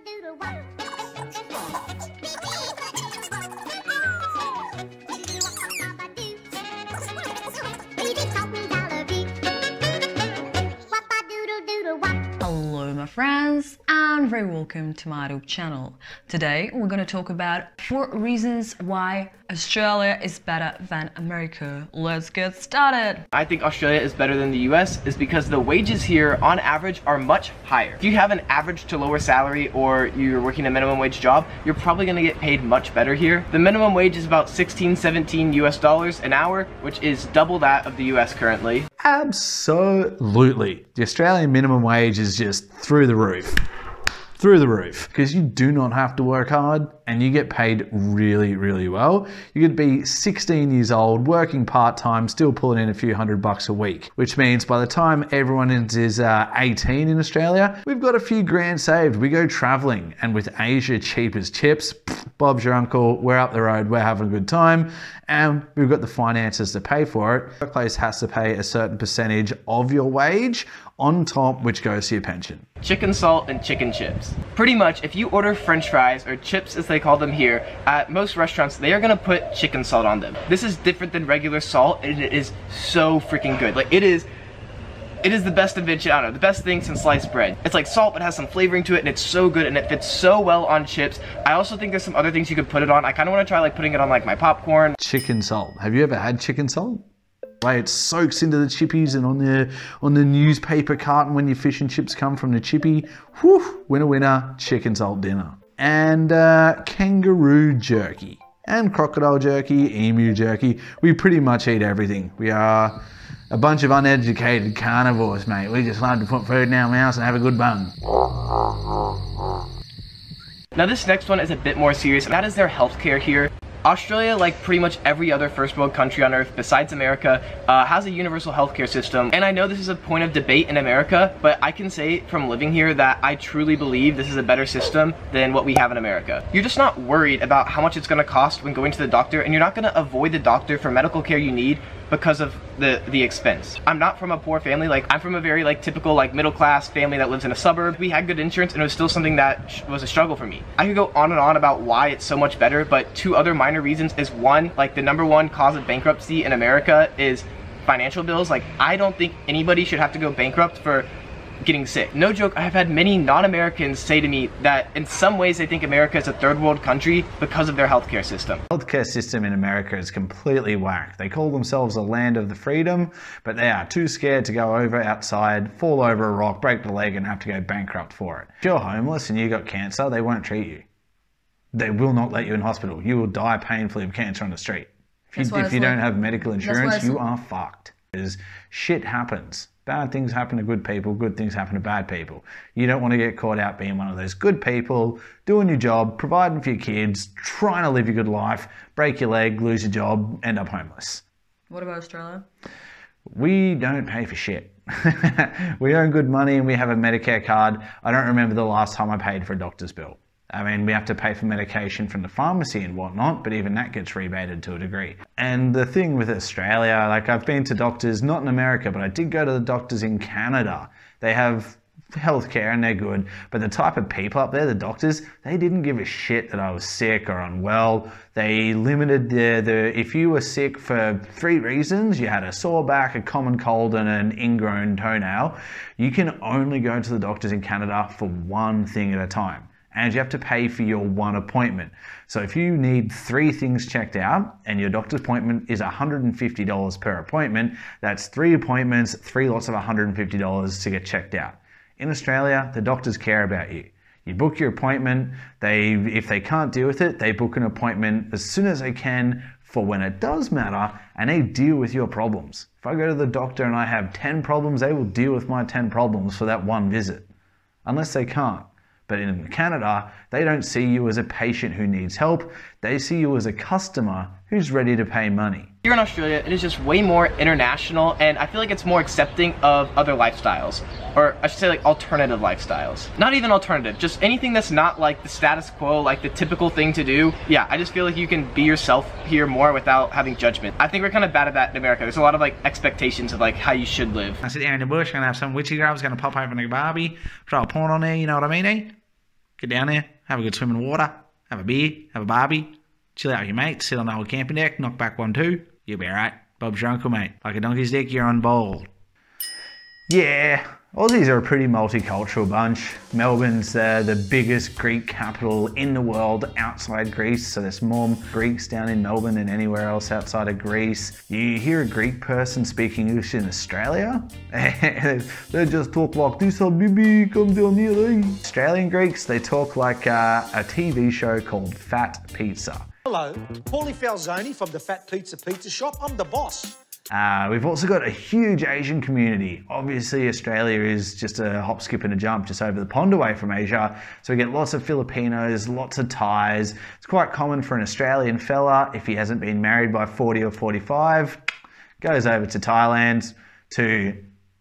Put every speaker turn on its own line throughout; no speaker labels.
Hello my friends and very welcome to my YouTube channel. Today we're going to talk about 4 reasons why Australia is better than America. Let's get started.
I think Australia is better than the US is because the wages here on average are much higher. If you have an average to lower salary or you're working a minimum wage job, you're probably going to get paid much better here. The minimum wage is about 16-17 US dollars an hour, which is double that of the US currently.
Absolutely. The Australian minimum wage is just through the roof. Through the roof, because you do not have to work hard and you get paid really, really well. You could be 16 years old, working part-time, still pulling in a few $100 a week, which means by the time everyone is 18 in Australia, we've got a few grand saved. We go traveling, and with Asia cheap as chips, Bob's your uncle, we're up the road, we're having a good time, and we've got the finances to pay for it. The workplace has to pay a certain percentage of your wage on top, which goes to your pension.
Chicken salt and chicken chips. Pretty much, if you order French fries, or chips as they call them here, at most restaurants, they are gonna put chicken salt on them. This is different than regular salt, and it is so freaking good. Like, it is the best invention, I don't know, the best thing since sliced bread. It's like salt, but has some flavoring to it, and it's so good, and it fits so well on chips. I also think there's some other things you could put it on. I kind of want to try like putting it on like my popcorn.
Chicken salt. Have you ever had chicken salt? Like, it soaks into the chippies, and on the newspaper carton when your fish and chips come from the chippy, whew, winner winner, chicken salt dinner. And kangaroo jerky and crocodile jerky, emu jerky. We pretty much eat everything. We are a bunch of uneducated carnivores, mate. We just love to put food in our mouths and have a good bun.
Now this next one is a bit more serious, and that is their healthcare here. Australia, like pretty much every other first world country on earth besides America, has a universal healthcare system. And I know this is a point of debate in America, but I can say from living here that I truly believe this is a better system than what we have in America. You're just not worried about how much it's going to cost when going to the doctor, and you're not going to avoid the doctor for medical care you need because of the expense. I'm not from a poor family. Like, I'm from a very like typical like middle class family that lives in a suburb. We had good insurance, and it was still something that was a struggle for me. I could go on and on about why it's so much better, but 2 other minor reasons is, one, like the #1 cause of bankruptcy in America is financial bills. Like, I don't think anybody should have to go bankrupt for getting sick. No joke, I have had many non-Americans say to me that in some ways they think America is a third world country because of their healthcare system.
Healthcare system in America is completely whack. They call themselves a land of the freedom, but they are too scared to go over outside, fall over a rock, break the leg, and have to go bankrupt for it. If you're homeless and you got cancer, they won't treat you. They will not let you in hospital. You will die painfully of cancer on the street. If you don't have medical insurance, you are fucked. Because shit happens. Bad things happen to good people, good things happen to bad people. You don't want to get caught out being one of those good people, doing your job, providing for your kids, trying to live your good life, break your leg, lose your job, end up homeless.
What about Australia?
We don't pay for shit. We earn good money and we have a Medicare card. I don't remember the last time I paid for a doctor's bill. I mean, we have to pay for medication from the pharmacy and whatnot, but even that gets rebated to a degree. And the thing with Australia, like, I've been to doctors, not in America, but I did go to the doctors in Canada. They have healthcare and they're good, but the type of people up there, the doctors, they didn't give a shit that I was sick or unwell. They limited if you were sick for 3 reasons, you had a sore back, a common cold, and an ingrown toenail, you can only go to the doctors in Canada for 1 thing at a time. And you have to pay for your 1 appointment. So if you need 3 things checked out and your doctor's appointment is $150 per appointment, that's 3 appointments, 3 lots of $150 to get checked out. In Australia, the doctors care about you. You book your appointment, if they can't deal with it, they book an appointment as soon as they can for when it does matter, and they deal with your problems. If I go to the doctor and I have 10 problems, they will deal with my 10 problems for that 1 visit, unless they can't. But in Canada, they don't see you as a patient who needs help. They see you as a customer who's ready to pay money.
Here in Australia, it is just way more international, and I feel like it's more accepting of other lifestyles. Or I should say like alternative lifestyles. Not even alternative, just anything that's not like the status quo, like the typical thing to do. Yeah, I just feel like you can be yourself here more without having judgment. I think we're kind of bad at that in America. There's a lot of like expectations of like how you should live.
I sit there in the bush, gonna have some witchy girls gonna pop over in a Barbie, throw a porn on there, you know what I mean, eh?
Get down there, have a good swim in the water, have a beer, have a barbie, chill out with your mates, sit on the old camping deck, knock back 1-2. You'll be alright. Bob's your uncle, mate. Like a donkey's dick, you're on board. Yeah, Aussies are a pretty multicultural bunch. Melbourne's the biggest Greek capital in the world outside Greece, so there's more Greeks down in Melbourne than anywhere else outside of Greece. You hear a Greek person speaking English in Australia, they just talk like this, Habibi, come down here. Australian Greeks, they talk like a TV show called Fat Pizza.
Hello, Paulie Falzoni from the Fat Pizza Shop. I'm the boss.
We've also got a huge Asian community. Obviously, Australia is just a hop, skip and a jump just over the pond away from Asia. So we get lots of Filipinos, lots of Thais. It's quite common for an Australian fella, if he hasn't been married by 40 or 45, goes over to Thailand to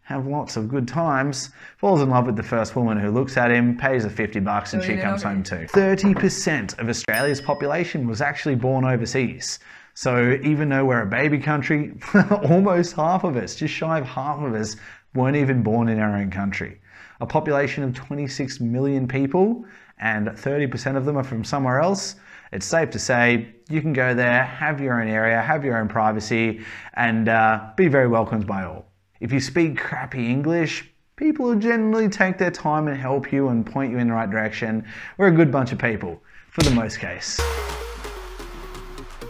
have lots of good times, falls in love with the first woman who looks at him, pays her $50 and she comes home too. 30% of Australia's population was actually born overseas. So even though we're a baby country, almost half of us, just shy of half of us, weren't even born in our own country. A population of 26 million people, and 30% of them are from somewhere else. It's safe to say you can go there, have your own area, have your own privacy, and be very welcomed by all. If you speak crappy English, people will generally take their time and help you and point you in the right direction. We're a good bunch of people, for the most case.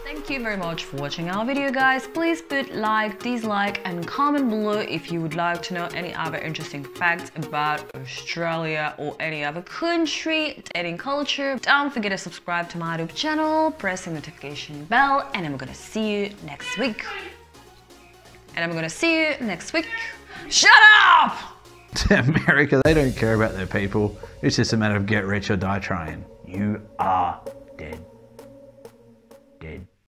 Thank you very much for watching our video, guys. Please put like, dislike and comment below if you would like to know any other interesting facts about Australia or any other country, dating culture. Don't forget to subscribe to my YouTube channel, press the notification bell, and I'm gonna see you next week. Shut up!
America, they don't care about their people. It's just a matter of get rich or die trying. You are